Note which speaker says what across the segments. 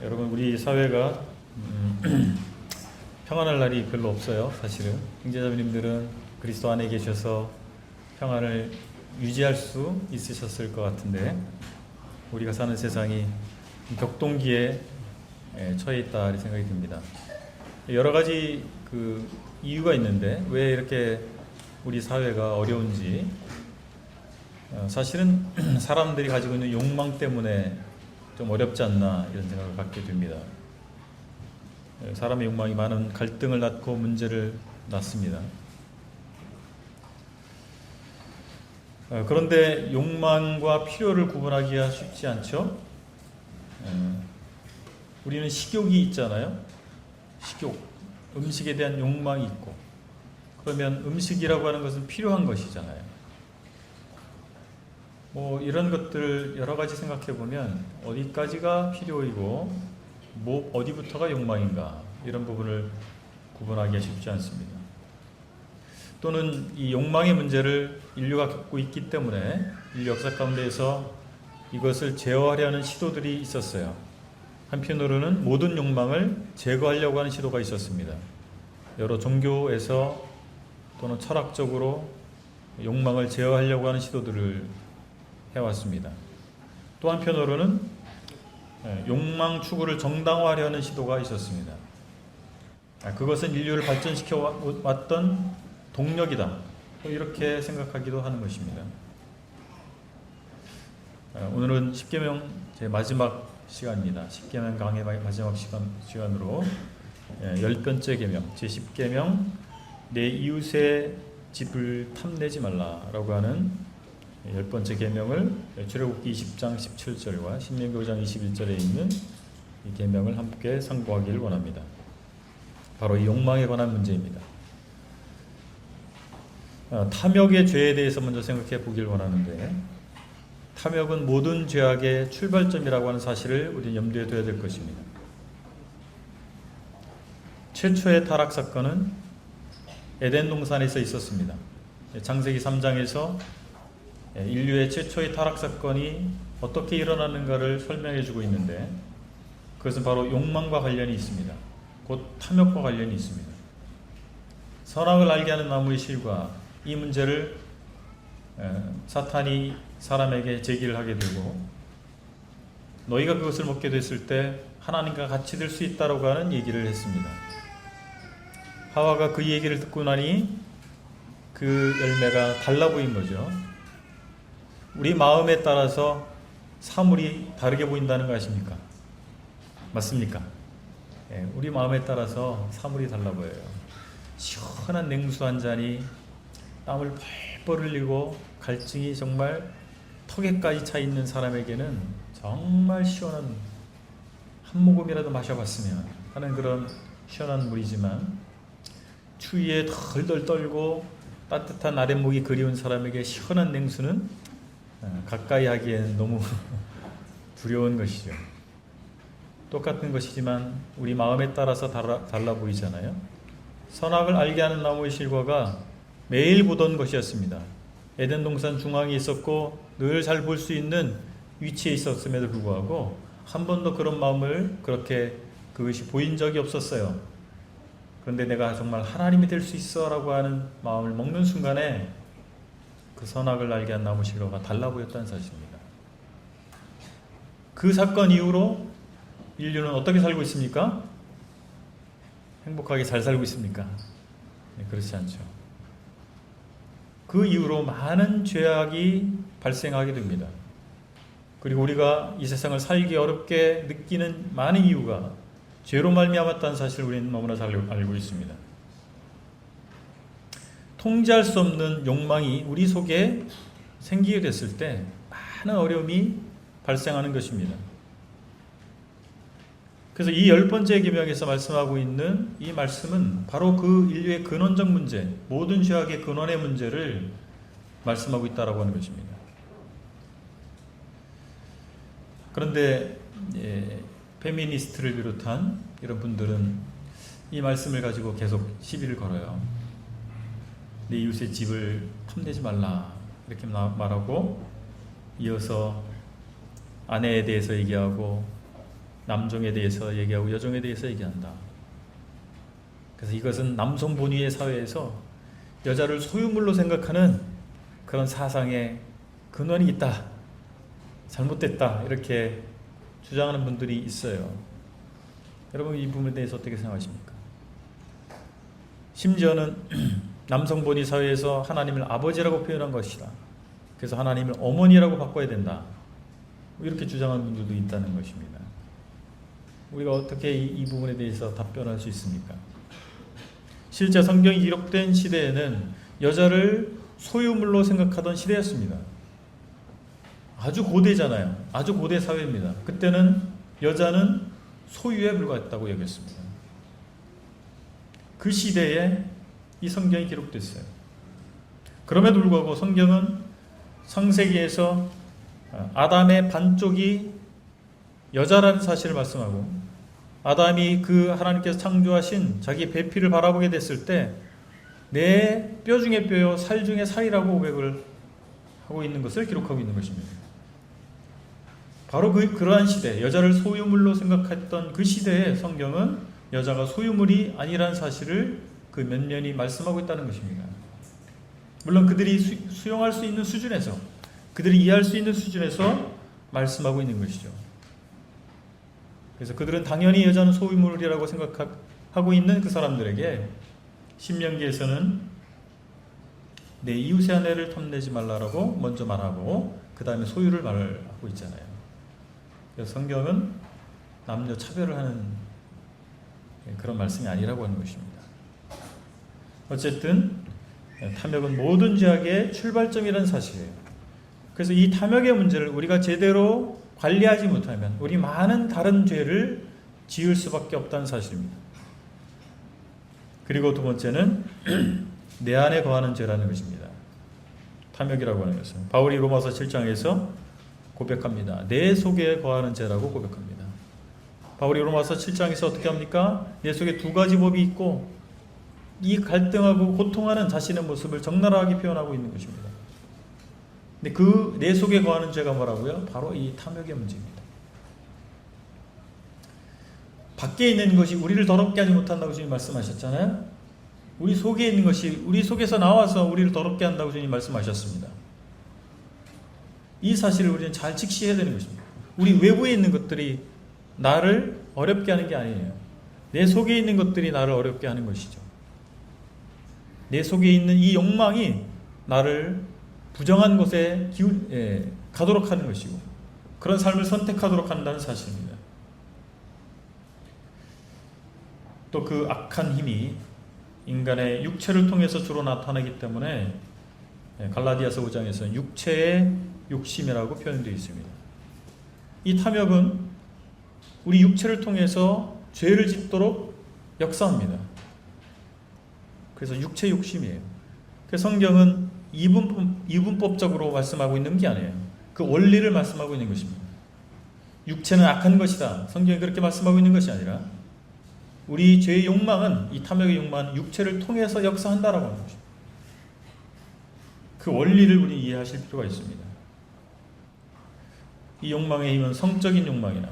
Speaker 1: 여러분, 우리 사회가 평안할 날이 별로 없어요. 사실은 형제자매님들은 그리스도 안에 계셔서 평안을 유지할 수 있으셨을 것 같은데, 우리가 사는 세상이 격동기에 처해 있다 이렇게 생각이 듭니다. 여러 가지 이유가 있는데 왜 이렇게 우리 사회가 어려운지, 사실은 사람들이 가지고 있는 욕망 때문에 좀 어렵지 않나 이런 생각을 갖게 됩니다. 사람의 욕망이 많은 갈등을 낳고 문제를 낳습니다. 그런데 욕망과 필요를 구분하기가 쉽지 않죠. 우리는 식욕이 있잖아요. 식욕, 음식에 대한 욕망이 있고, 그러면 음식이라고 하는 것은 필요한 것이잖아요. 이런 것들 여러 가지 생각해 보면 어디까지가 필요이고 어디부터가 욕망인가, 이런 부분을 구분하기가 쉽지 않습니다. 또는 이 욕망의 문제를 인류가 겪고 있기 때문에 인류 역사 가운데에서 이것을 제어하려는 시도들이 있었어요. 한편으로는 모든 욕망을 제거하려고 하는 시도가 있었습니다. 여러 종교에서 또는 철학적으로 욕망을 제어하려고 하는 시도들을 해왔습니다. 또 한편으로는 욕망 추구를 정당화하려는 시도가 있었습니다. 그것은 인류를 발전시켜 왔던 동력이다, 이렇게 생각하기도 하는 것입니다. 오늘은 십계명 제 마지막 시간입니다. 십계명 강의 마지막 시간으로 10번째 계명, 제10계명 내 이웃의 집을 탐내지 말라라고 하는 10번째 계명을 출애굽기 20장 17절과 신명기 5장 21절에 있는 이 계명을 함께 상고하기를 원합니다. 바로 이 욕망에 관한 문제입니다. 탐욕의 죄에 대해서 먼저 생각해 보길 원하는데, 탐욕은 모든 죄악의 출발점이라고 하는 사실을 우리는 염두에 둬야 될 것입니다. 최초의 타락 사건은 에덴 동산에서 있었습니다. 창세기 3장에서 인류의 최초의 타락 사건이 어떻게 일어나는가를 설명해 주고 있는데, 그것은 바로 욕망과 관련이 있습니다. 곧 탐욕과 관련이 있습니다. 선악을 알게 하는 나무의 실과 이 문제를 사탄이 사람에게 제기를 하게 되고, 너희가 그것을 먹게 됐을 때 하나님과 같이 될 수 있다라고 하는 얘기를 했습니다. 하와가 그 얘기를 듣고 나니 그 열매가 달라 보인 거죠. 우리 마음에 따라서 사물이 다르게 보인다는 거 아십니까? 맞습니까? 우리 마음에 따라서 사물이 달라 보여요. 시원한 냉수 한 잔이 땀을 펄펄 흘리고 갈증이 정말 턱에까지 차 있는 사람에게는 정말 시원한, 한 모금이라도 마셔봤으면 하는 그런 시원한 물이지만, 추위에 덜덜 떨고 따뜻한 아랫목이 그리운 사람에게 시원한 냉수는 가까이 하기에는 너무 두려운 것이죠. 똑같은 것이지만 우리 마음에 따라서 달라 보이잖아요. 선악을 알게 하는 나무의 실과가 매일 보던 것이었습니다. 에덴 동산 중앙에 있었고 늘 잘 볼 수 있는 위치에 있었음에도 불구하고 한 번도 그런 마음을 그렇게 그것이 보인 적이 없었어요. 그런데 내가 정말 하나님이 될 수 있어 라고 하는 마음을 먹는 순간에 그 선악을 알게 한 나무 실과가 달라 보였다는 사실입니다. 그 사건 이후로 인류는 어떻게 살고 있습니까? 행복하게 잘 살고 있습니까? 그렇지 않죠. 그 이후로 많은 죄악이 발생하게 됩니다. 그리고 우리가 이 세상을 살기 어렵게 느끼는 많은 이유가 죄로 말미암았다는 사실을 우리는 너무나 잘 알고 있습니다. 통제할 수 없는 욕망이 우리 속에 생기게 됐을 때 많은 어려움이 발생하는 것입니다. 그래서 이 10번째 계명에서 말씀하고 있는 이 말씀은 바로 그 인류의 근원적 문제, 모든 죄악의 근원의 문제를 말씀하고 있다라고 하는 것입니다. 그런데 페미니스트를 비롯한 이런 분들은 이 말씀을 가지고 계속 시비를 걸어요. 내 이웃의 집을 탐내지 말라 이렇게 말하고, 이어서 아내에 대해서 얘기하고, 남종에 대해서 얘기하고 여종에 대해서 얘기한다. 그래서 이것은 남성 본위의 사회에서 여자를 소유물로 생각하는 그런 사상의 근원이 있다, 잘못됐다, 이렇게 주장하는 분들이 있어요. 여러분, 이 부분에 대해서 어떻게 생각하십니까? 심지어는 남성 본위 사회에서 하나님을 아버지라고 표현한 것이다, 그래서 하나님을 어머니라고 바꿔야 된다, 이렇게 주장하는 분들도 있다는 것입니다. 우리가 어떻게 이 부분에 대해서 답변할 수 있습니까? 실제 성경이 기록된 시대에는 여자를 소유물로 생각하던 시대였습니다. 아주 고대잖아요. 아주 고대 사회입니다. 그때는 여자는 소유에 불과했다고 여겼습니다. 그 시대에 이 성경이 기록됐어요. 그럼에도 불구하고 성경은 창세기에서 아담의 반쪽이 여자라는 사실을 말씀하고, 아담이 그 하나님께서 창조하신 자기 배필을 바라보게 됐을 때 내 뼈 중에 뼈요 살 중에 살이라고 고백을 하고 있는 것을 기록하고 있는 것입니다. 바로 그러한 시대, 여자를 소유물로 생각했던 그 시대에 성경은 여자가 소유물이 아니라는 사실을 그 면면히 말씀하고 있다는 것입니다. 물론 그들이 수용할 수 있는 수준에서, 그들이 이해할 수 있는 수준에서 말씀하고 있는 것이죠. 그래서 그들은 당연히 여자는 소유물이라고 생각하고 있는 그 사람들에게 신명기에서는 내 이웃의 아내를 탐내지 말라라고 먼저 말하고 그 다음에 소유를 말하고 있잖아요. 그래서 성경은 남녀 차별을 하는 그런 말씀이 아니라고 하는 것입니다. 어쨌든 탐욕은 모든 죄악의 출발점이라는 사실이에요. 그래서 이 탐욕의 문제를 우리가 제대로 관리하지 못하면 우리 많은 다른 죄를 지을 수밖에 없다는 사실입니다. 그리고 두 번째는 내 안에 거하는 죄라는 것입니다. 탐욕이라고 하는 것은 바울이 로마서 7장에서 고백합니다. 내 속에 거하는 죄라고 고백합니다. 바울이 로마서 7장에서 어떻게 합니까? 내 속에 두 가지 법이 있고 이 갈등하고 고통하는 자신의 모습을 적나라하게 표현하고 있는 것입니다. 근데 그 내 속에 거하는 죄가 뭐라고요? 바로 이 탐욕의 문제입니다. 밖에 있는 것이 우리를 더럽게 하지 못한다고 주님 말씀하셨잖아요. 우리 속에 있는 것이 우리 속에서 나와서 우리를 더럽게 한다고 주님 말씀하셨습니다. 이 사실을 우리는 잘 직시해야 되는 것입니다. 우리 외부에 있는 것들이 나를 어렵게 하는 게 아니에요. 내 속에 있는 것들이 나를 어렵게 하는 것이죠. 내 속에 있는 이 욕망이 나를 부정한 곳에 가도록 하는 것이고 그런 삶을 선택하도록 한다는 사실입니다. 또 그 악한 힘이 인간의 육체를 통해서 주로 나타나기 때문에 갈라디아서 5장에서는 육체의 욕심이라고 표현되어 있습니다. 이 탐욕은 우리 육체를 통해서 죄를 짓도록 역사합니다. 그래서 육체 욕심이에요. 그래서 성경은 이분법적으로 말씀하고 있는 게 아니에요. 그 원리를 말씀하고 있는 것입니다. 육체는 악한 것이다, 성경이 그렇게 말씀하고 있는 것이 아니라 우리 죄의 욕망은, 이 탐욕의 욕망은 육체를 통해서 역사한다라고 하는 것입니다. 그 원리를 우리 이해하실 필요가 있습니다. 이 욕망의 힘은 성적인 욕망이나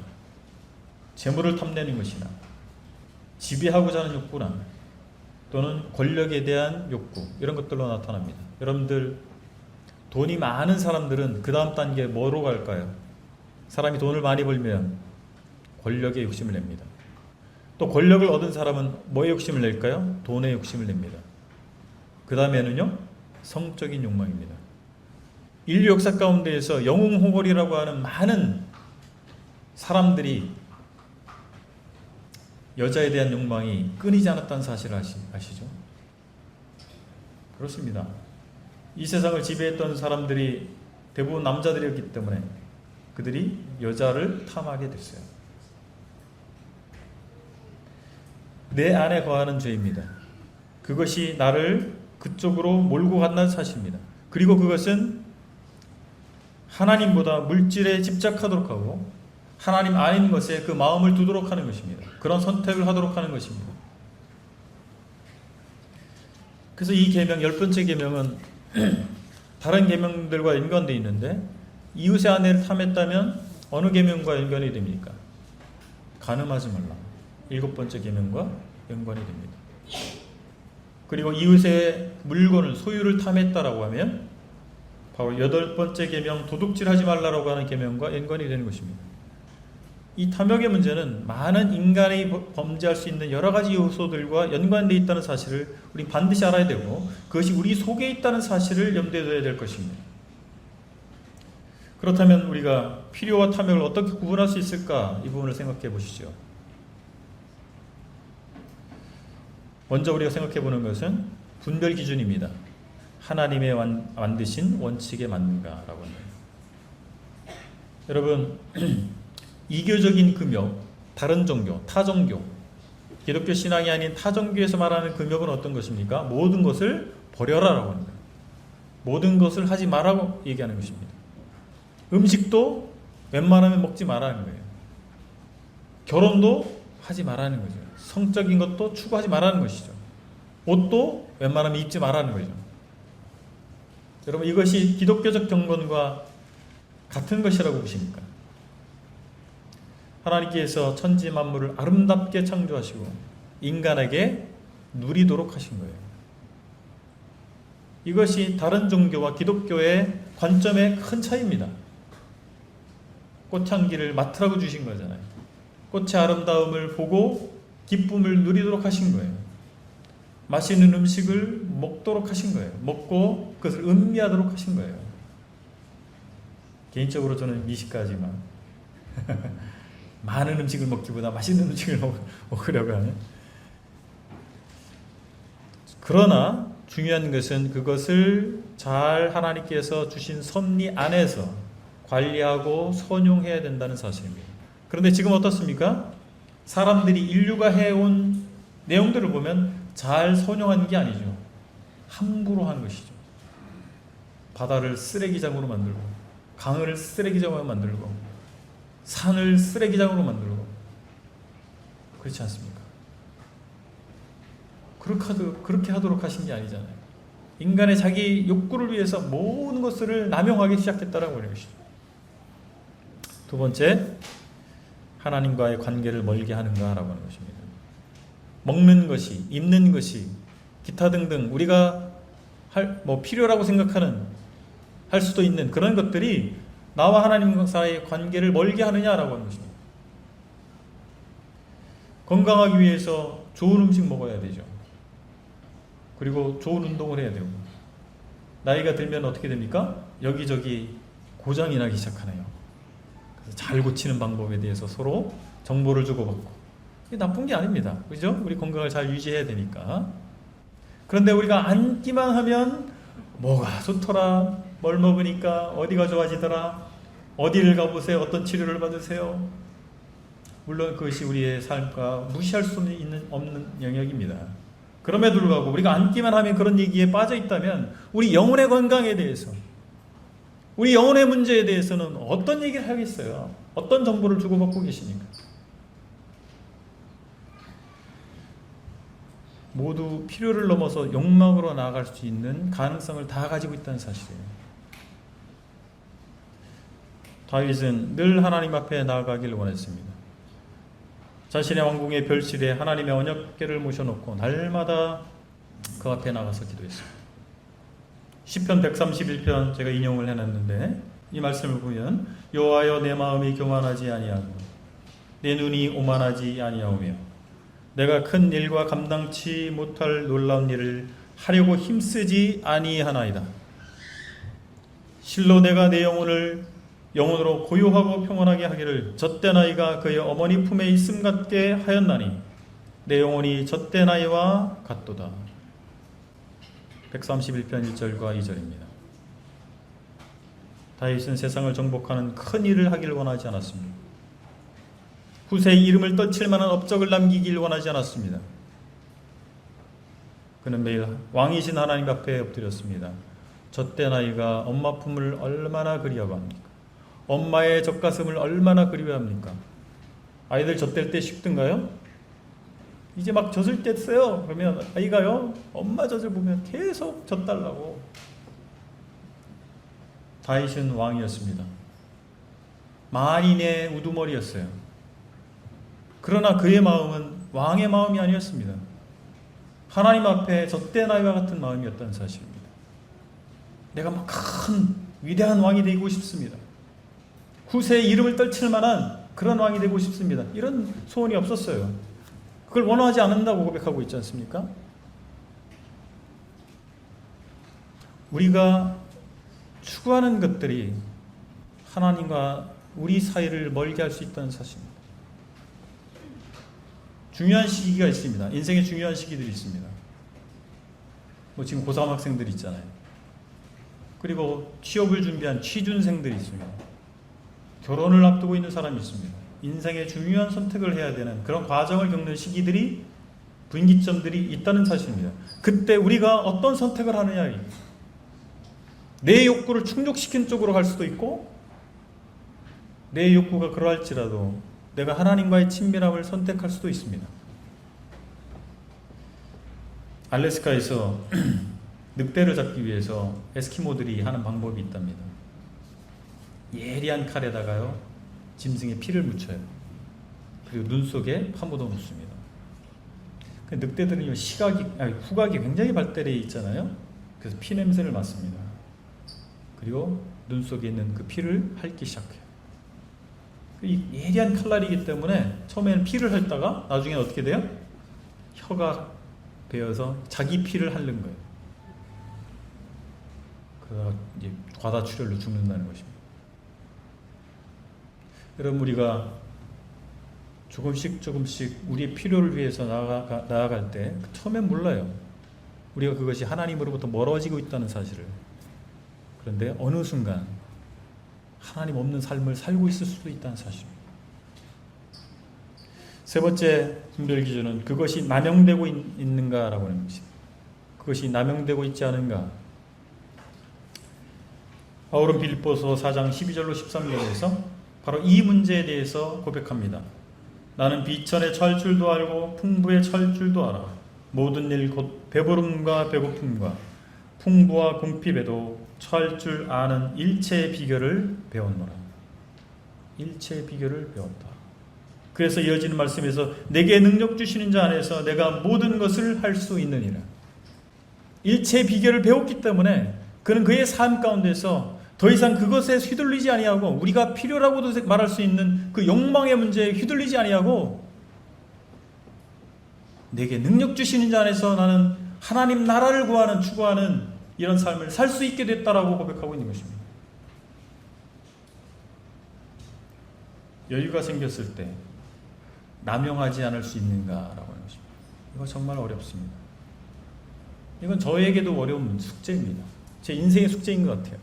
Speaker 1: 재물을 탐내는 것이나 지배하고자 하는 욕구나 또는 권력에 대한 욕구, 이런 것들로 나타납니다. 여러분들, 돈이 많은 사람들은 그 다음 단계 뭐로 갈까요? 사람이 돈을 많이 벌면 권력에 욕심을 냅니다. 또 권력을 얻은 사람은 뭐에 욕심을 낼까요? 돈에 욕심을 냅니다. 그 다음에는요, 성적인 욕망입니다. 인류 역사 가운데에서 영웅호걸이라고 하는 많은 사람들이 여자에 대한 욕망이 끊이지 않았다는 사실을 아시죠? 그렇습니다. 이 세상을 지배했던 사람들이 대부분 남자들이었기 때문에 그들이 여자를 탐하게 됐어요. 내 안에 거하는 죄입니다. 그것이 나를 그쪽으로 몰고 간다는 사실입니다. 그리고 그것은 하나님보다 물질에 집착하도록 하고 하나님 아닌 것에 그 마음을 두도록 하는 것입니다. 그런 선택을 하도록 하는 것입니다. 그래서 이 계명, 10번째 계명은 다른 계명들과 연관되어 있는데 이웃의 아내를 탐했다면 어느 계명과 연관이 됩니까? 간음하지 말라. 7번째 계명과 연관이 됩니다. 그리고 이웃의 물건을 소유를 탐했다라고 하면 바로 8번째 계명 도둑질하지 말라라고 하는 계명과 연관이 되는 것입니다. 이 탐욕의 문제는 많은 인간이 범죄할 수 있는 여러 가지 요소들과 연관되어 있다는 사실을 우리 반드시 알아야 되고, 그것이 우리 속에 있다는 사실을 염두에 둬야 될 것입니다. 그렇다면 우리가 필요와 탐욕을 어떻게 구분할 수 있을까? 이 부분을 생각해 보시죠. 먼저 우리가 생각해 보는 것은 분별 기준입니다. 하나님의 만드신 원칙에 맞는가라고 합니다. 여러분, 이교적인 금욕, 다른 종교, 타종교, 기독교 신앙이 아닌 타종교에서 말하는 금욕은 어떤 것입니까? 모든 것을 버려라라고 합니다. 모든 것을 하지 말라고 얘기하는 것입니다. 음식도 웬만하면 먹지 말라는 거예요. 결혼도 하지 말라는 거죠. 성적인 것도 추구하지 말라는 것이죠. 옷도 웬만하면 입지 말라는 거죠. 여러분, 이것이 기독교적 경건과 같은 것이라고 보십니까? 하나님께서 천지 만물을 아름답게 창조하시고 인간에게 누리도록 하신 거예요. 이것이 다른 종교와 기독교의 관점의 큰 차이입니다. 꽃향기를 맡으라고 주신 거잖아요. 꽃의 아름다움을 보고 기쁨을 누리도록 하신 거예요. 맛있는 음식을 먹도록 하신 거예요. 먹고 그것을 음미하도록 하신 거예요. 개인적으로 저는 미식가지만 많은 음식을 먹기보다 맛있는 음식을 먹으려고 하는. 그러나 중요한 것은 그것을 잘 하나님께서 주신 섭리 안에서 관리하고 선용해야 된다는 사실입니다. 그런데 지금 어떻습니까? 사람들이 인류가 해온 내용들을 보면 잘 선용한 게 아니죠. 함부로 한 것이죠. 바다를 쓰레기장으로 만들고, 강을 쓰레기장으로 만들고, 산을 쓰레기장으로 만들고, 그렇지 않습니까? 그렇게 하도록 하신 게 아니잖아요. 인간의 자기 욕구를 위해서 모든 것을 남용하기 시작했다라고 하는 것이죠. 두 번째, 하나님과의 관계를 멀게 하는가라고 하는 것입니다. 먹는 것이, 입는 것이, 기타 등등 우리가 필요라고 생각하는, 할 수도 있는 그런 것들이 나와 하나님 사이의 관계를 멀게 하느냐라고 하는 것입니다. 건강하기 위해서 좋은 음식 먹어야 되죠. 그리고 좋은 운동을 해야 되고, 나이가 들면 어떻게 됩니까? 여기저기 고장이 나기 시작하네요. 그래서 잘 고치는 방법에 대해서 서로 정보를 주고받고, 이게 나쁜 게 아닙니다. 그죠? 우리 건강을 잘 유지해야 되니까. 그런데 우리가 앉기만 하면 뭐가 좋더라, 뭘 먹으니까 어디가 좋아지더라, 어디를 가보세요, 어떤 치료를 받으세요. 물론 그것이 우리의 삶과 무시할 수 없는 영역입니다. 그럼에도 불구하고 우리가 앉기만 하면 그런 얘기에 빠져 있다면 우리 영혼의 건강에 대해서, 우리 영혼의 문제에 대해서는 어떤 얘기를 하겠어요? 어떤 정보를 주고받고 계십니까? 모두 필요를 넘어서 욕망으로 나아갈 수 있는 가능성을 다 가지고 있다는 사실이에요. 다윗은 늘 하나님 앞에 나아가기를 원했습니다. 자신의 왕궁의 별실에 하나님의 언약궤를 모셔놓고 날마다 그 앞에 나가서 기도했습니다. 시편 131편 제가 인용을 해놨는데, 이 말씀을 보면 여호와여, 내 마음이 교만하지 아니하고 내 눈이 오만하지 아니하오며 내가 큰 일과 감당치 못할 놀라운 일을 하려고 힘쓰지 아니하나이다. 실로 내가 내 영혼으로 고요하고 평온하게 하기를 젖된 아이가 그의 어머니 품에 있음 같게 하였나니 내 영혼이 젖된 아이와 같도다. 131편 1절과 2절입니다. 다윗은 세상을 정복하는 큰 일을 하기를 원하지 않았습니다. 후세의 이름을 떨칠 만한 업적을 남기길 원하지 않았습니다. 그는 매일 왕이신 하나님 앞에 엎드렸습니다. 젖된 아이가 엄마 품을 얼마나 그리워합니까? 엄마의 젖가슴을 얼마나 그리워합니까? 아이들 젖될 때 식든가요? 이제 막 젖을 때 됐어요. 그러면 아이가요, 엄마 젖을 보면 계속 젖달라고. 다윗은 왕이었습니다. 만인의 우두머리였어요. 그러나 그의 마음은 왕의 마음이 아니었습니다. 하나님 앞에 젖된 아이와 같은 마음이었다는 사실입니다. 내가 막 큰 위대한 왕이 되고 싶습니다. 후세의 이름을 떨칠 만한 그런 왕이 되고 싶습니다. 이런 소원이 없었어요. 그걸 원하지 않는다고 고백하고 있지 않습니까? 우리가 추구하는 것들이 하나님과 우리 사이를 멀게 할 수 있다는 사실입니다. 중요한 시기가 있습니다. 인생의 중요한 시기들이 있습니다. 뭐 지금 고3 학생들이 있잖아요. 그리고 취업을 준비한 취준생들이 있습니다. 결혼을 앞두고 있는 사람이 있습니다. 인생의 중요한 선택을 해야 되는 그런 과정을 겪는 시기들이, 분기점들이 있다는 사실입니다. 그때 우리가 어떤 선택을 하느냐, 내 욕구를 충족시킨 쪽으로 갈 수도 있고, 내 욕구가 그러할지라도 내가 하나님과의 친밀함을 선택할 수도 있습니다. 알래스카에서 늑대를 잡기 위해서 에스키모들이 하는 방법이 있답니다. 예리한 칼에다가요, 짐승의 피를 묻혀요. 그리고 눈 속에 파묻어 놓습니다. 늑대들은 후각이 굉장히 발달해 있잖아요. 그래서 피 냄새를 맡습니다. 그리고 눈 속에 있는 그 피를 핥기 시작해요. 이 예리한 칼날이기 때문에 처음에는 피를 핥다가 나중에 어떻게 돼요? 혀가 베어서 자기 피를 핥는 거예요. 그러다가 이제 과다출혈로 죽는다는 것입니다. 여러분, 우리가 조금씩 우리의 필요를 위해서 나아갈 때 처음엔 몰라요. 우리가 그것이 하나님으로부터 멀어지고 있다는 사실을. 그런데 어느 순간 하나님 없는 삶을 살고 있을 수도 있다는 사실입니다. 세 번째 분별 기준은 그것이 남용되고 있는가라고 하는 것입니다. 그것이 남용되고 있지 않은가. 바울은 빌립보서 4장 12절로 13절에서 바로 이 문제에 대해서 고백합니다. 나는 비천에 처할 줄도 알고 풍부에 처할 줄도 알아. 모든 일 곧 배부름과 배고픔과 풍부와 궁핍에도 처할 줄 아는 일체의 비결을 배웠노라. 일체의 비결을 배웠다. 그래서 이어지는 말씀에서 내게 능력 주시는 자 안에서 내가 모든 것을 할 수 있느니라. 일체의 비결을 배웠기 때문에 그는 그의 삶 가운데서 더 이상 그것에 휘둘리지 아니하고, 우리가 필요라고도 말할 수 있는 그 욕망의 문제에 휘둘리지 아니하고, 내게 능력 주시는 자 안에서 나는 하나님 나라를 구하는, 추구하는 이런 삶을 살 수 있게 됐다라고 고백하고 있는 것입니다. 여유가 생겼을 때 남용하지 않을 수 있는가라고 하는 것입니다. 이거 정말 어렵습니다. 이건 저에게도 어려운 숙제입니다. 제 인생의 숙제인 것 같아요.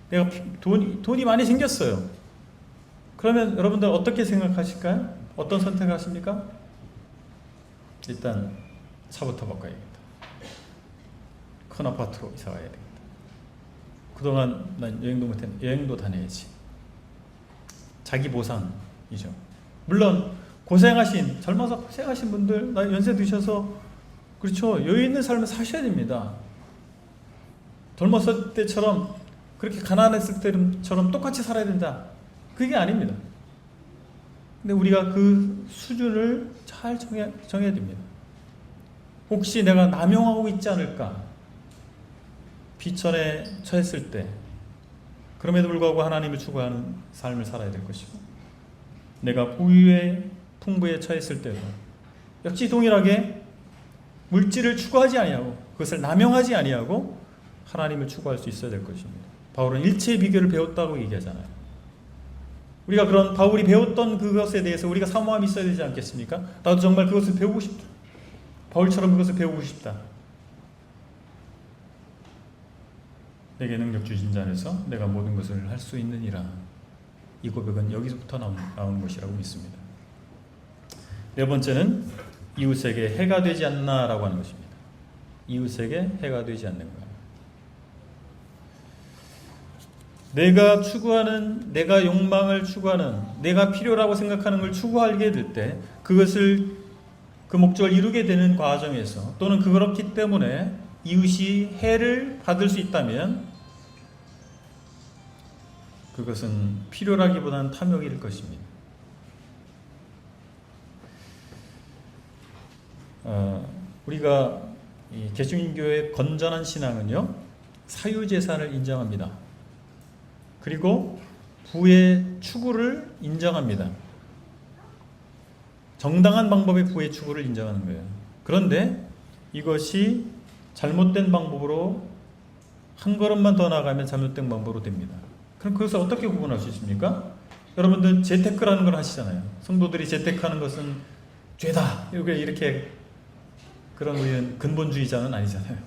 Speaker 1: 내가 돈이 많이 생겼어요. 그러면 여러분들 어떻게 생각하실까요? 어떤 선택을 하십니까? 일단 차부터 바꿔야겠다. 큰 아파트로 이사 가야 되겠다. 그동안 난 여행도 못했는데 여행도 다녀야지. 자기 보상이죠. 물론 젊어서 고생하신 분들, 나 연세 드셔서 그렇죠, 여유 있는 삶을 사셔야 됩니다. 젊었을 때처럼 그렇게 가난했을 때처럼 똑같이 살아야 된다, 그게 아닙니다. 근데 우리가 그 수준을 잘 정해야 됩니다. 혹시 내가 남용하고 있지 않을까? 비천에 처했을 때 그럼에도 불구하고 하나님을 추구하는 삶을 살아야 될 것이고, 내가 풍부에 처했을 때도 역시 동일하게 물질을 추구하지 아니하고, 그것을 남용하지 아니하고 하나님을 추구할 수 있어야 될 것입니다. 바울은 일체의 비결을 배웠다고 얘기하잖아요. 우리가 그런 바울이 배웠던 그것에 대해서 우리가 사모함이 있어야 되지 않겠습니까? 나도 정말 그것을 배우고 싶다. 바울처럼 그것을 배우고 싶다. 내게 능력 주신 자 안에서 내가 모든 것을 할 수 있느니라. 이 고백은 여기서부터 나오는 것이라고 믿습니다. 네 번째는 이웃에게 해가 되지 않나라고 하는 것입니다. 이웃에게 해가 되지 않는가. 내가 추구하는, 내가 욕망을 추구하는, 내가 필요라고 생각하는 걸 추구하게 될 때 그것을, 그 목적을 이루게 되는 과정에서, 또는 그렇기 때문에 이웃이 해를 받을 수 있다면 그것은 필요라기보다는 탐욕일 것입니다. 우리가 이 개신교의 건전한 신앙은요, 사유재산을 인정합니다. 그리고 부의 추구를 인정합니다. 정당한 방법의 부의 추구를 인정하는 거예요. 그런데 이것이 잘못된 방법으로 한 걸음만 더 나가면 잘못된 방법으로 됩니다. 그럼 그것을 어떻게 구분할 수 있습니까? 여러분들 재테크라는 걸 하시잖아요. 성도들이 재테크하는 것은 죄다 이렇게 그런 우리는 근본주의자는 아니잖아요.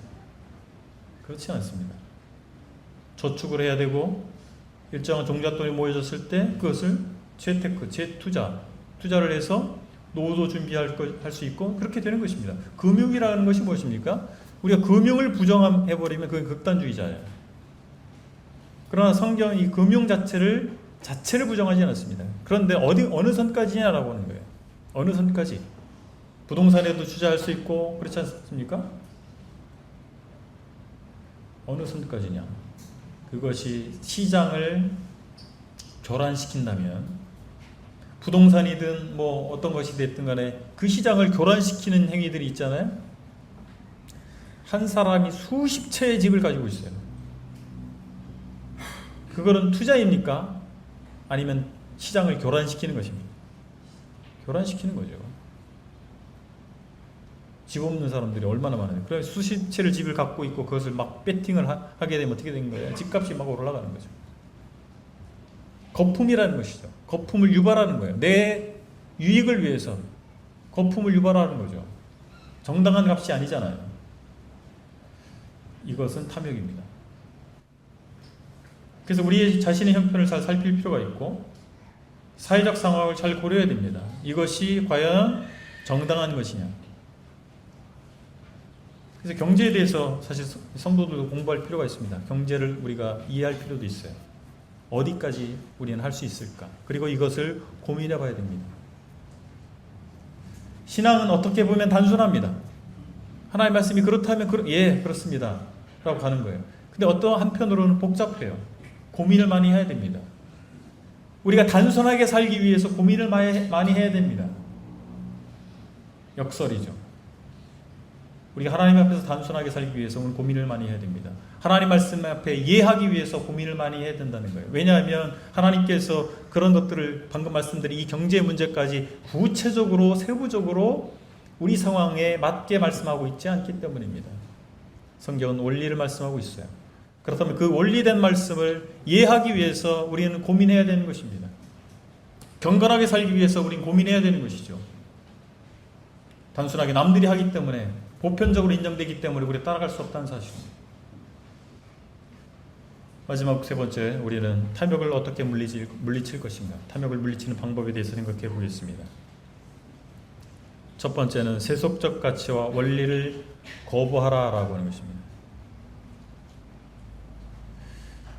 Speaker 1: 그렇지 않습니다. 저축을 해야 되고 일정한 종잣돈이 모여졌을 때 그것을 재테크, 투자를 해서 노후도 준비할 수 있고 그렇게 되는 것입니다. 금융이라는 것이 무엇입니까? 우리가 금융을 부정해버리면 그게 극단주의자예요. 그러나 성경은 이 금융 자체를 부정하지 않았습니다. 그런데 어느 선까지냐라고 하는 거예요. 어느 선까지? 부동산에도 투자할 수 있고 그렇지 않습니까? 어느 선까지냐? 그것이 시장을 교란시킨다면 부동산이든 뭐 어떤 것이 됐든 간에 그 시장을 교란시키는 행위들이 있잖아요. 한 사람이 수십 채의 집을 가지고 있어요. 그거는 투자입니까? 아니면 시장을 교란시키는 것입니까? 교란시키는 거죠. 집 없는 사람들이 얼마나 많아요. 그래서 수십 채를 집을 갖고 있고 그것을 막 배팅을 하게 되면 어떻게 되는 거예요? 집값이 막 올라가는 거죠. 거품이라는 것이죠. 거품을 유발하는 거예요. 내 유익을 위해서 거품을 유발하는 거죠. 정당한 값이 아니잖아요. 이것은 탐욕입니다. 그래서 우리 자신의 형편을 잘 살필 필요가 있고 사회적 상황을 잘 고려해야 됩니다. 이것이 과연 정당한 것이냐. 그래서 경제에 대해서 사실 성도들도 공부할 필요가 있습니다. 경제를 우리가 이해할 필요도 있어요. 어디까지 우리는 할 수 있을까? 그리고 이것을 고민해 봐야 됩니다. 신앙은 어떻게 보면 단순합니다. 하나님의 말씀이 그렇다면 예, 그렇습니다. 라고 가는 거예요. 근데 어떤 한편으로는 복잡해요. 고민을 많이 해야 됩니다. 우리가 단순하게 살기 위해서 고민을 많이 해야 됩니다. 역설이죠. 우리가 하나님 앞에서 단순하게 살기 위해서 오늘 고민을 많이 해야 됩니다. 하나님 말씀 앞에 이해하기 위해서 고민을 많이 해야 된다는 거예요. 왜냐하면 하나님께서 그런 것들을 방금 말씀드린 이 경제 문제까지 구체적으로 세부적으로 우리 상황에 맞게 말씀하고 있지 않기 때문입니다. 성경은 원리를 말씀하고 있어요. 그렇다면 그 원리된 말씀을 이해하기 위해서 우리는 고민해야 되는 것입니다. 경건하게 살기 위해서 우리는 고민해야 되는 것이죠. 단순하게 남들이 하기 때문에 보편적으로 인정되기 때문에 우리가 따라갈 수 없다는 사실입니다. 마지막 세 번째, 우리는 탐욕을 어떻게 물리칠 것인가? 탐욕을 물리치는 방법에 대해서 생각해 보겠습니다. 첫 번째는 세속적 가치와 원리를 거부하라라고 하는 것입니다.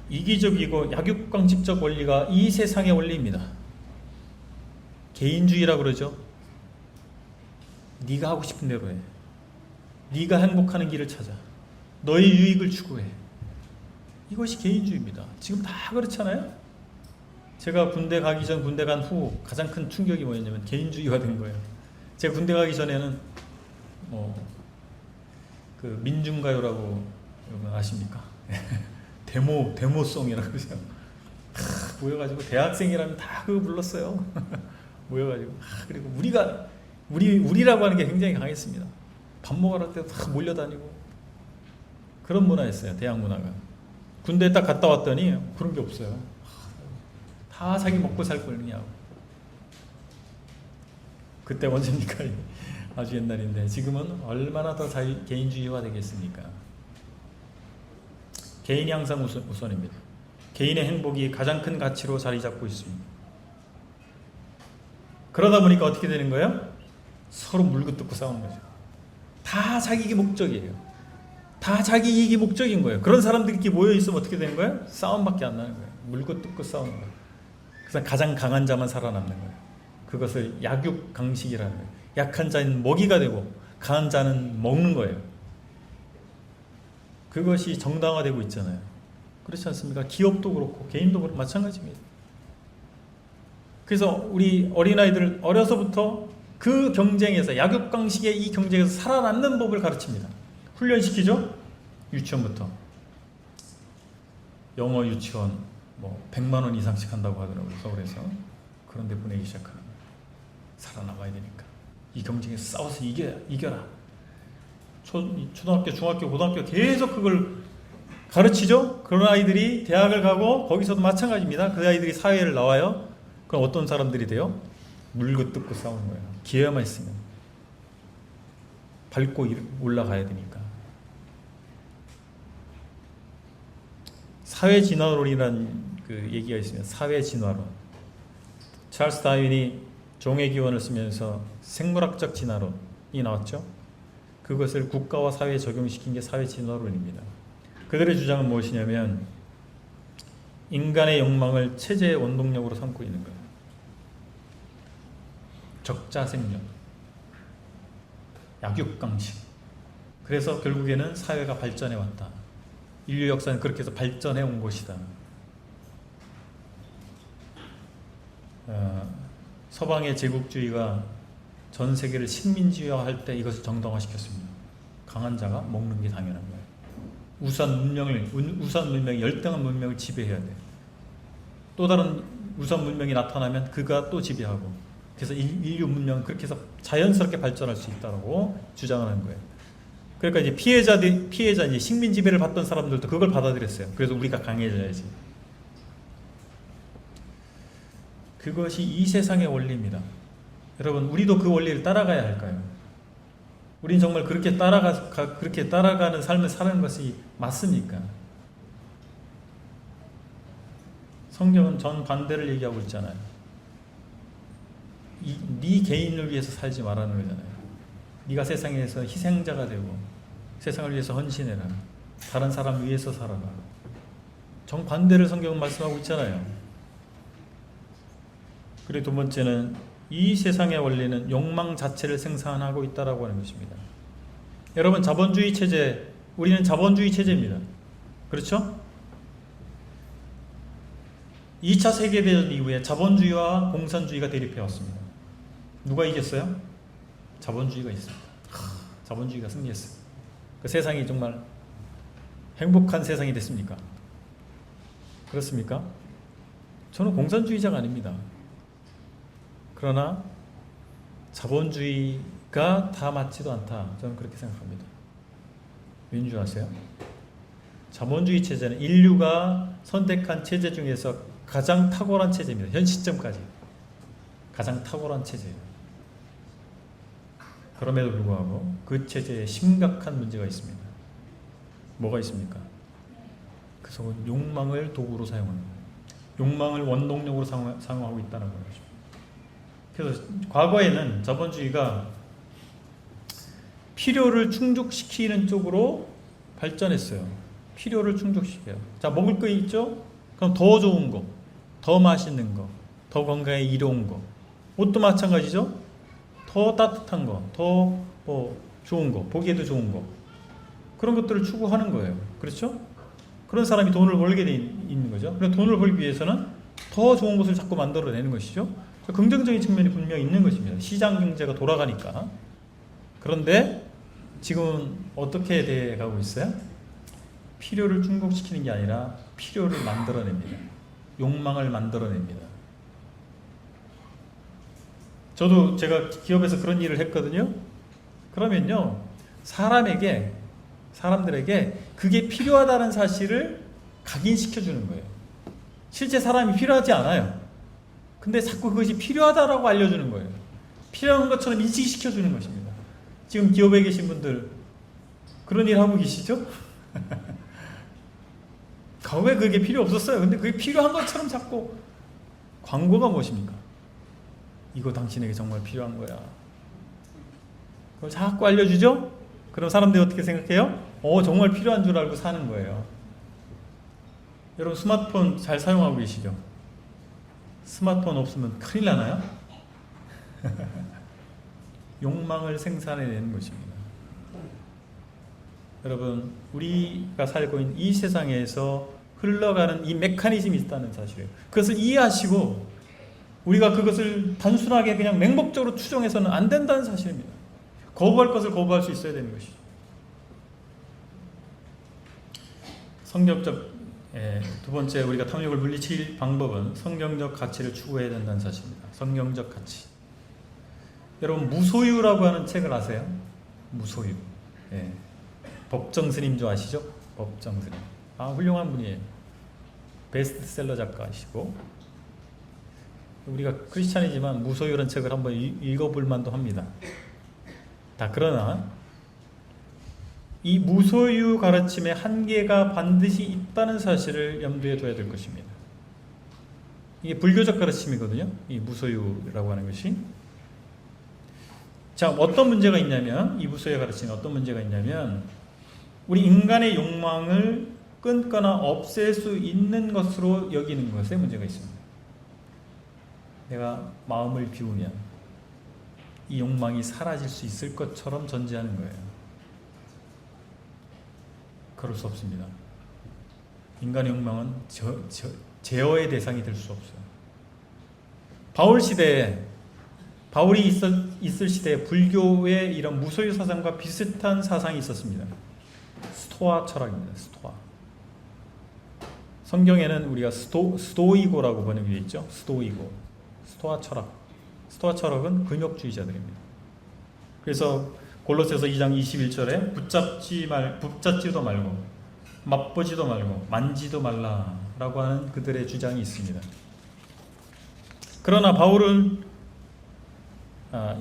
Speaker 1: 이기적이고 약육강식적 원리가 이 세상의 원리입니다. 개인주의라고 그러죠. 네가 하고 싶은 대로 해. 네가 행복하는 길을 찾아. 너의 유익을 추구해. 이것이 개인주의입니다. 지금 다 그렇잖아요. 제가 군대 가기 전, 군대 간 후 가장 큰 충격이 뭐였냐면 개인주의가 된 거예요. 제가 군대 가기 전에는 그 민중가요라고 아십니까? 데모송이라고 그러죠. 모여가지고 대학생이라면 다 그거 불렀어요. 모여가지고 그리고 우리라고 하는 게 굉장히 강했습니다. 밥 먹으러 갈 때 다 몰려다니고 그런 문화였어요. 대학 문화가. 군대에 딱 갔다 왔더니 그런 게 없어요. 다 자기 먹고 살 거냐고. 그때 언제입니까? 아주 옛날인데 지금은 얼마나 더 자기 개인주의화 되겠습니까? 개인이 항상 우선입니다. 개인의 행복이 가장 큰 가치로 자리 잡고 있습니다. 그러다 보니까 어떻게 되는 거예요? 서로 물고 뜯고 싸우는 거죠. 다 자기 이익이 목적이에요. 다 자기 이익이 목적인 거예요. 그런 사람들이 이렇게 모여있으면 어떻게 되는 거예요? 싸움밖에 안 나는 거예요. 물고 뜯고 싸우는 거예요. 그래서 가장 강한 자만 살아남는 거예요. 그것을 약육강식이라는 거예요. 약한 자는 먹이가 되고 강한 자는 먹는 거예요. 그것이 정당화되고 있잖아요. 그렇지 않습니까? 기업도 그렇고 개인도 그렇고 마찬가지입니다. 그래서 우리 어린아이들 어려서부터 그 경쟁에서, 약육강식의 이 경쟁에서 살아남는 법을 가르칩니다. 훈련시키죠? 유치원부터. 영어 유치원 100만 원 이상씩 한다고 하더라고요, 서울에서. 그런데 보내기 시작하는 거예요. 살아나가야 되니까. 이 경쟁에서 싸워서 이겨라. 초등학교, 중학교, 고등학교 계속 그걸 가르치죠? 그런 아이들이 대학을 가고 거기서도 마찬가지입니다. 그 아이들이 사회를 나와요. 그럼 어떤 사람들이 돼요? 물고 뜯고 싸우는 거예요. 기회만 있으면. 밟고 올라가야 되니까. 사회진화론이라는 그 얘기가 있습니다. 사회진화론. 찰스 다윈이 종의 기원을 쓰면서 생물학적 진화론이 나왔죠. 그것을 국가와 사회에 적용시킨 게 사회진화론입니다. 그들의 주장은 무엇이냐면 인간의 욕망을 체제의 원동력으로 삼고 있는 거예요. 적자생존, 약육강식. 그래서 결국에는 사회가 발전해 왔다. 인류 역사는 그렇게 해서 발전해 온 것이다. 서방의 제국주의가 전 세계를 식민지화할 때 이것을 정당화시켰습니다. 강한 자가 먹는 게 당연한 거예요. 우수한 문명이 열등한 문명을 지배해야 돼요. 또 다른 우수한 문명이 나타나면 그가 또 지배하고, 그래서 인류 문명은 그렇게 해서 자연스럽게 발전할 수 있다고 주장하는 거예요. 그러니까 이제 피해자 이제 식민 지배를 받던 사람들도 그걸 받아들였어요. 그래서 우리가 강해져야지. 그것이 이 세상의 원리입니다. 여러분, 우리도 그 원리를 따라가야 할까요? 우린 정말 그렇게 따라가는 삶을 사는 것이 맞습니까? 성경은 정반대를 얘기하고 있잖아요. 네 개인을 위해서 살지 말라는 거잖아요. 네가 세상에서 희생자가 되고 세상을 위해서 헌신해라. 다른 사람 위해서 살아라. 정반대를 성경은 말씀하고 있잖아요. 그리고 두 번째는 이 세상의 원리는 욕망 자체를 생산하고 있다라고 하는 것입니다. 여러분, 자본주의 체제, 우리는 자본주의 체제입니다. 그렇죠? 2차 세계대전 이후에 자본주의와 공산주의가 대립해 왔습니다. 누가 이겼어요? 자본주의가 있습니다. 자본주의가 승리했어요. 그 세상이 정말 행복한 세상이 됐습니까? 그렇습니까? 저는 공산주의자가 아닙니다. 그러나 자본주의가 다 맞지도 않다. 저는 그렇게 생각합니다. 왠 줄 아세요? 자본주의 체제는 인류가 선택한 체제 중에서 가장 탁월한 체제입니다. 현 시점까지 가장 탁월한 체제예요. 그럼에도 불구하고 그 체제에 심각한 문제가 있습니다. 뭐가 있습니까? 그래서 욕망을 도구로 사용하는 거예요. 욕망을 원동력으로 사용하고 있다는 거죠. 그래서 과거에는 자본주의가 필요를 충족시키는 쪽으로 발전했어요. 필요를 충족시켜요. 자, 먹을 거 있죠? 그럼 더 좋은 거, 더 맛있는 거, 더 건강에 이로운 거. 옷도 마찬가지죠? 더 따뜻한 거, 더 좋은 거, 보기에도 좋은 거. 그런 것들을 추구하는 거예요. 그렇죠? 그런 사람이 돈을 벌게 돼 있는 거죠. 그래서 돈을 벌기 위해서는 더 좋은 것을 자꾸 만들어내는 것이죠. 긍정적인 측면이 분명히 있는 것입니다. 시장 경제가 돌아가니까. 그런데 지금은 어떻게 돼 가고 있어요? 필요를 충족시키는 게 아니라 필요를 만들어냅니다. 욕망을 만들어냅니다. 저도 제가 기업에서 그런 일을 했거든요. 그러면요, 사람들에게 그게 필요하다는 사실을 각인시켜주는 거예요. 실제 사람이 필요하지 않아요. 근데 자꾸 그것이 필요하다라고 알려주는 거예요. 필요한 것처럼 인식시켜주는 것입니다. 지금 기업에 계신 분들 그런 일 하고 계시죠? 과거에 그게 필요 없었어요. 근데 그게 필요한 것처럼 자꾸. 광고가 무엇입니까? 이거 당신에게 정말 필요한 거야. 그걸 자꾸 알려주죠? 그럼 사람들이 어떻게 생각해요? 정말 필요한 줄 알고 사는 거예요. 여러분, 스마트폰 잘 사용하고 계시죠? 스마트폰 없으면 큰일 나나요? 욕망을 생산해내는 것입니다. 여러분, 우리가 살고 있는 이 세상에서 흘러가는 이 메커니즘이 있다는 사실이에요. 그것을 이해하시고 우리가 그것을 단순하게 그냥 맹목적으로 추정해서는 안 된다는 사실입니다. 거부할 것을 거부할 수 있어야 되는 것이죠. 성경적 두 번째 우리가 탐욕을 물리칠 방법은 성경적 가치를 추구해야 된다는 사실입니다. 성경적 가치. 여러분 무소유라고 하는 책을 아세요? 무소유. 법정 스님도 아시죠? 법정 스님. 훌륭한 분이에요. 베스트셀러 작가이시고 우리가 크리스찬이지만 무소유라는 책을 한번 읽어볼 만도 합니다. 그러나 이 무소유 가르침의 한계가 반드시 있다는 사실을 염두에 둬야 될 것입니다. 이게 불교적 가르침이거든요. 이 무소유라고 하는 것이. 자, 어떤 문제가 있냐면 이 무소유 가르침에 어떤 문제가 있냐면 우리 인간의 욕망을 끊거나 없앨 수 있는 것으로 여기는 것에 문제가 있습니다. 내가 마음을 비우면 이 욕망이 사라질 수 있을 것처럼 전제하는 거예요. 그럴 수 없습니다. 인간의 욕망은 제어의 대상이 될 수 없어요. 바울이 있을 시대에 불교의 이런 무소유 사상과 비슷한 사상이 있었습니다. 스토아 철학입니다. 스토아. 성경에는 우리가 스토이고라고 번역되어 있죠. 스토이고. 스토아 철학. 스토아 철학은 금욕주의자들입니다. 그래서 골로새서 2장 21절에 붙잡지도 말고 맛보지도 말고 만지도 말라라고 하는 그들의 주장이 있습니다. 그러나 바울은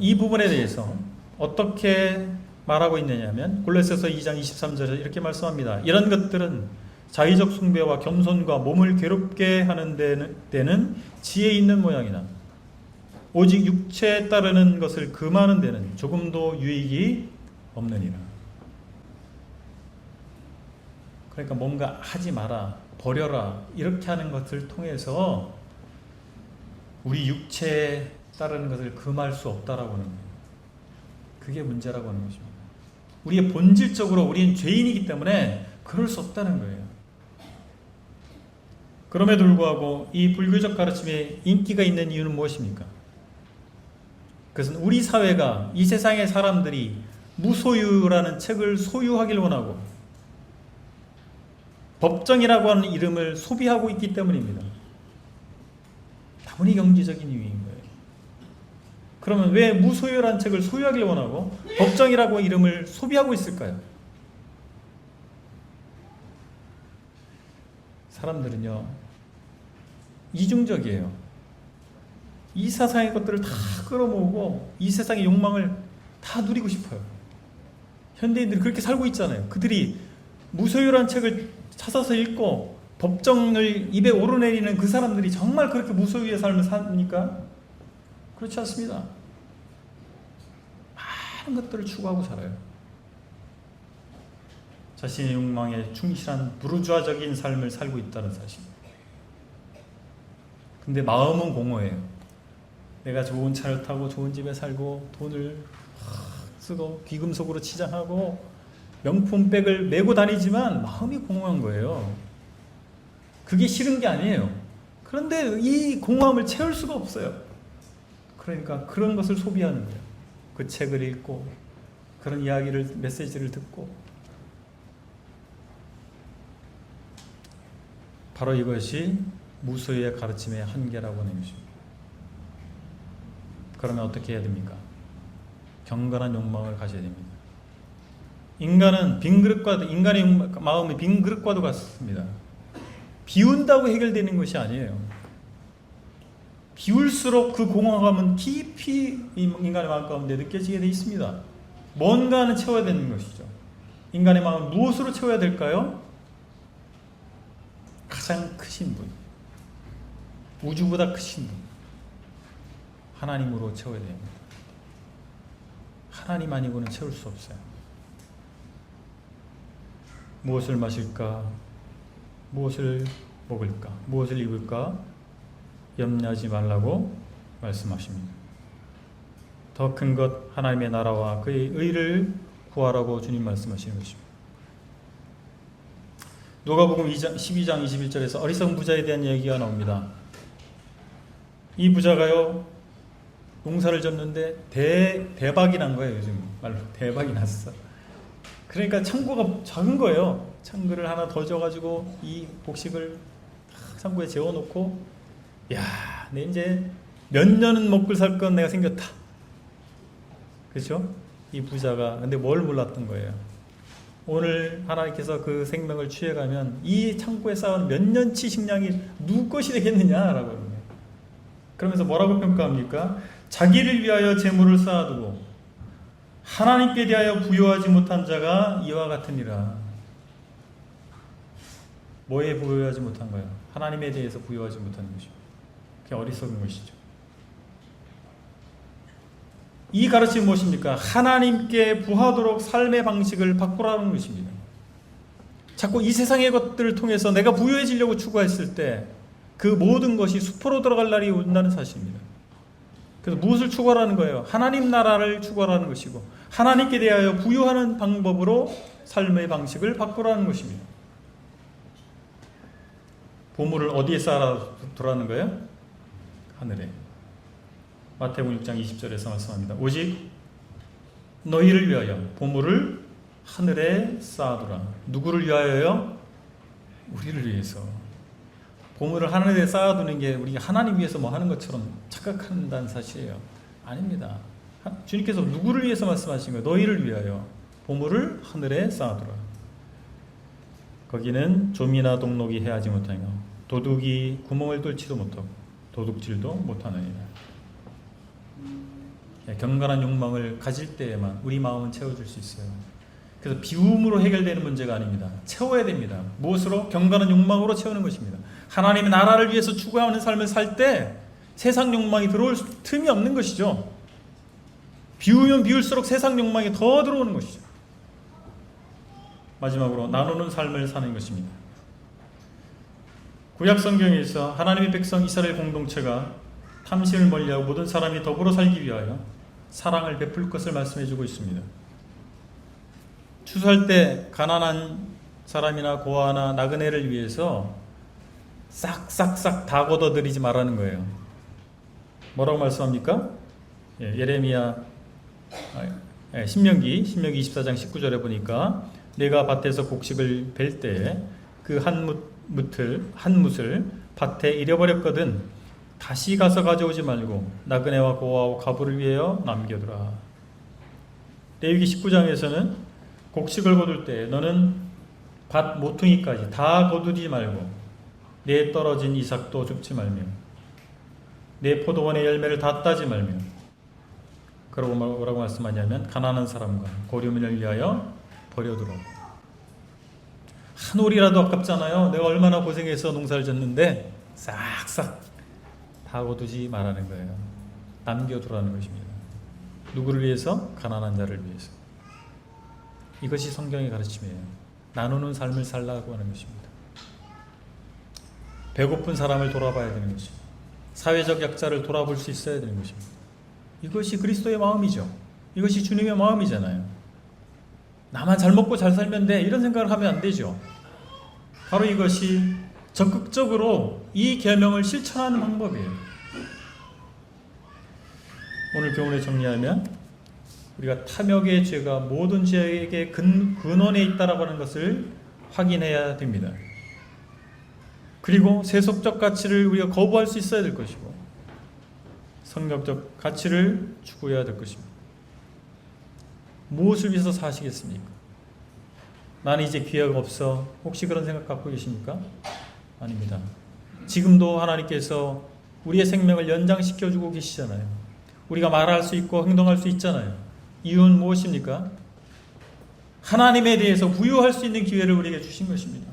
Speaker 1: 이 부분에 대해서 어떻게 말하고 있느냐면 골로새서 2장 23절에 이렇게 말씀합니다. 이런 것들은 자의적 숭배와 겸손과 몸을 괴롭게 하는 데는 지혜 있는 모양이나 오직 육체에 따르는 것을 금하는 데는 조금도 유익이 없느니라. 그러니까 뭔가 하지 마라, 버려라 이렇게 하는 것을 통해서 우리 육체에 따르는 것을 금할 수 없다라고 하는 거예요. 그게 문제라고 하는 것입니다. 우리의 본질적으로 우리는 죄인이기 때문에 그럴 수 없다는 거예요. 그럼에도 불구하고 이 불교적 가르침에 인기가 있는 이유는 무엇입니까? 그것은 우리 사회가 이 세상의 사람들이 무소유라는 책을 소유하길 원하고 법정이라고 하는 이름을 소비하고 있기 때문입니다. 다분히 경제적인 이유인 거예요. 그러면 왜 무소유라는 책을 소유하길 원하고 법정이라고 이름을 소비하고 있을까요? 사람들은요 이중적이에요. 이 세상의 것들을 다 끌어모으고 이 세상의 욕망을 다 누리고 싶어요. 현대인들이 그렇게 살고 있잖아요. 그들이 무소유라는 책을 찾아서 읽고 법정을 입에 오르내리는 그 사람들이 정말 그렇게 무소유의 삶을 삽니까? 그렇지 않습니다. 많은 것들을 추구하고 살아요. 자신의 욕망에 충실한 부르주아적인 삶을 살고 있다는 사실. 근데 마음은 공허해요. 내가 좋은 차를 타고 좋은 집에 살고 돈을 쓰고 귀금속으로 치장하고 명품백을 메고 다니지만 마음이 공허한 거예요. 그게 싫은 게 아니에요. 그런데 이 공허함을 채울 수가 없어요. 그러니까 그런 것을 소비하는 거예요. 그 책을 읽고 그런 이야기를 메시지를 듣고 바로 이것이 무소유의 가르침의 한계라고 하는 것입니다. 그러면 어떻게 해야 됩니까? 경건한 욕망을 가져야 됩니다. 인간의 마음이 빈 그릇과도 같습니다. 비운다고 해결되는 것이 아니에요. 비울수록 그 공허감은 깊이 인간의 마음 가운데 느껴지게 되어 있습니다. 뭔가는 채워야 되는 것이죠. 인간의 마음을 무엇으로 채워야 될까요? 가장 크신 분, 우주보다 크신 분, 하나님으로 채워야 됩니다. 하나님 아니고는 채울 수 없어요. 무엇을 마실까? 무엇을 먹을까? 무엇을 입을까? 염려하지 말라고 말씀하십니다. 더 큰 것 하나님의 나라와 그의 의를 구하라고 주님 말씀하시는 것입니다. 누가복음 12장 21절에서 어리석은 부자에 대한 얘기가 나옵니다. 이 부자가요, 농사를 졌는데 대박이 난 거예요. 요즘 말로 대박이 났어. 그러니까 창고가 작은 거예요. 창고를 하나 더 져가지고 이 곡식을 창고에 재워놓고, 야, 내 이제 몇 년은 먹고 살 건 내가 생겼다. 그렇죠? 이 부자가 근데 뭘 몰랐던 거예요. 오늘 하나님께서 그 생명을 취해가면 이 창고에 쌓은 몇 년치 식량이 누구 것이 되겠느냐라고 하는 거예요. 그러면서 뭐라고 평가합니까? 자기를 위하여 재물을 쌓아두고 하나님께 대하여 부여하지 못한 자가 이와 같으니라. 뭐에 부여하지 못한 거예요? 하나님에 대해서 부여하지 못하는 것이죠. 그게 어리석은 것이죠. 이 가르침이 무엇입니까? 하나님께 부하도록 삶의 방식을 바꾸라는 것입니다. 자꾸 이 세상의 것들을 통해서 내가 부유해지려고 추구했을 때 그 모든 것이 수포로 들어갈 날이 온다는 사실입니다. 그래서 무엇을 추구하라는 거예요? 하나님 나라를 추구하라는 것이고 하나님께 대하여 부유하는 방법으로 삶의 방식을 바꾸라는 것입니다. 보물을 어디에 쌓아두라는 거예요? 하늘에. 마태복음 6장 20절에서 말씀합니다. 오직 너희를 위하여 보물을 하늘에 쌓아두라. 누구를 위하여요? 우리를 위해서. 보물을 하늘에 쌓아두는 게 우리가 하나님 위해서 뭐 하는 것처럼 착각한다는 사실이에요. 아닙니다. 주님께서 누구를 위해서 말씀하신 거예요? 너희를 위하여 보물을 하늘에 쌓아두라. 거기는 좀이나 동록이 해하지 못하며 도둑이 구멍을 뚫지도 못하고 도둑질도 못하느니라. 경건한 욕망을 가질 때에만 우리 마음은 채워줄 수 있어요. 그래서 비움으로 해결되는 문제가 아닙니다. 채워야 됩니다. 무엇으로? 경건한 욕망으로 채우는 것입니다. 하나님의 나라를 위해서 추구하는 삶을 살 때 세상 욕망이 들어올 틈이 없는 것이죠. 비우면 비울수록 세상 욕망이 더 들어오는 것이죠. 마지막으로 나누는 삶을 사는 것입니다. 구약 성경에서 하나님의 백성 이스라엘 공동체가 탐심을 멀리하고 모든 사람이 더불어 살기 위하여 사랑을 베풀 것을 말씀해주고 있습니다. 추수할 때 가난한 사람이나 고아나 나그네를 위해서 싹싹싹 다 걷어들이지 말라는 거예요. 뭐라고 말씀합니까? 신명기 24장 19절에 보니까 내가 밭에서 곡식을 벨 때 그 한 뭇을 밭에 잃어버렸거든 다시 가서 가져오지 말고 나그네와 고아와 과부를 위하여 남겨두라. 레위기 19장에서는 곡식을 거둘 때 너는 밭 모퉁이까지 다 거두지 말고 내 떨어진 이삭도 줍지 말며 내 포도원의 열매를 다 따지 말며 그러고 뭐라고 말씀하냐면 가난한 사람과 고리민을 위하여 버려두라. 한 올이라도 아깝잖아요. 내가 얼마나 고생해서 농사를 졌는데 싹싹 다 거두지 말라는 거예요. 남겨두라는 것입니다. 누구를 위해서? 가난한 자를 위해서. 이것이 성경의 가르침이에요. 나누는 삶을 살라고 하는 것입니다. 배고픈 사람을 돌아봐야 되는 것입니다. 사회적 약자를 돌아볼 수 있어야 되는 것입니다. 이것이 그리스도의 마음이죠. 이것이 주님의 마음이잖아요. 나만 잘 먹고 잘 살면 돼 이런 생각을 하면 안 되죠. 바로 이것이 적극적으로 이 계명을 실천하는 방법이에요. 오늘 교훈을 정리하면 우리가 탐욕의 죄가 모든 죄의 근원에 있다라고 하는 것을 확인해야 됩니다. 그리고 세속적 가치를 우리가 거부할 수 있어야 될 것이고 성경적 가치를 추구해야 될 것입니다. 무엇을 위해서 사시겠습니까? 나는 이제 기회가 없어. 혹시 그런 생각 갖고 계십니까? 아닙니다. 지금도 하나님께서 우리의 생명을 연장시켜주고 계시잖아요. 우리가 말할 수 있고 행동할 수 있잖아요. 이유는 무엇입니까? 하나님에 대해서 부유할 수 있는 기회를 우리에게 주신 것입니다.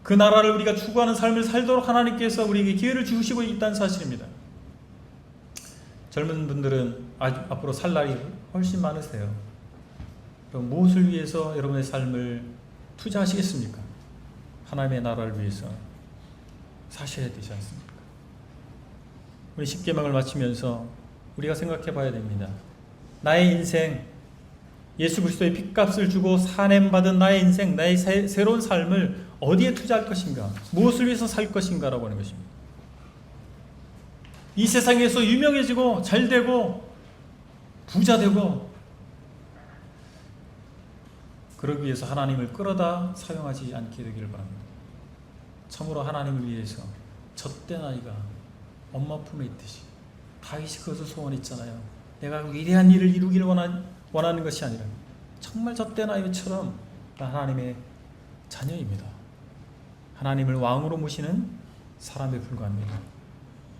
Speaker 1: 그 나라를 우리가 추구하는 삶을 살도록 하나님께서 우리에게 기회를 주시고 있다는 사실입니다. 젊은 분들은 앞으로 살 날이 훨씬 많으세요. 그럼 무엇을 위해서 여러분의 삶을 투자하시겠습니까? 하나님의 나라를 위해서 사셔야 되지 않습니까? 우리 10계명을 마치면서 우리가 생각해 봐야 됩니다. 나의 인생, 예수 그리스도의 핏값을 주고 사냄받은 나의 인생, 나의 새로운 삶을 어디에 투자할 것인가? 무엇을 위해서 살 것인가? 라고 하는 것입니다. 이 세상에서 유명해지고 잘되고 부자되고 그러기 위해서 하나님을 끌어다 사용하지 않게 되기를 바랍니다. 참으로 하나님을 위해서 젖된 아이가 엄마 품에 있듯이 다윗이 그것을 소원했잖아요. 내가 위대한 일을 이루기를 원하는 것이 아니라 정말 젖된 아이처럼 하나님의 자녀입니다. 하나님을 왕으로 모시는 사람에 불과합니다.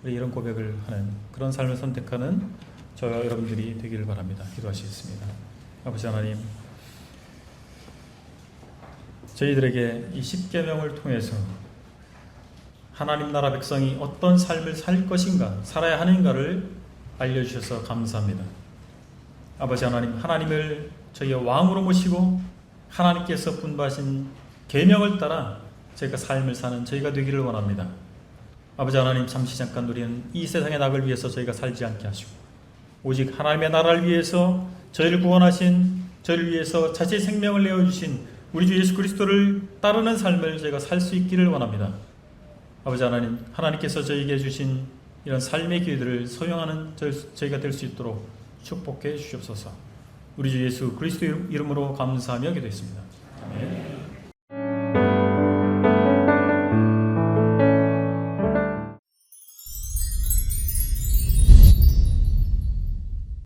Speaker 1: 우리 이런 고백을 하는 그런 삶을 선택하는 저와 여러분들이 되기를 바랍니다. 기도하시겠습니다. 아버지 하나님, 저희들에게 이 십계명을 통해서 하나님 나라 백성이 어떤 삶을 살 것인가, 살아야 하는가를 알려주셔서 감사합니다. 아버지 하나님, 하나님을 저희의 왕으로 모시고 하나님께서 분부하신 계명을 따라 저희가 삶을 사는 저희가 되기를 원합니다. 아버지 하나님, 잠시 잠깐 우리는 이 세상의 낙을 위해서 저희가 살지 않게 하시고 오직 하나님의 나라를 위해서 저희를 구원하신, 저희를 위해서 자신의 생명을 내어주신 우리 주 예수 그리스도를 따르는 삶을 저희가 살 수 있기를 원합니다. 아버지 하나님, 하나님께서 저희에게 주신 이런 삶의 기회들을 소용하는 저희가 될 수 있도록 축복해 주시옵소서. 우리 주 예수 그리스도 이름으로 감사하며 기도했습니다. 아멘.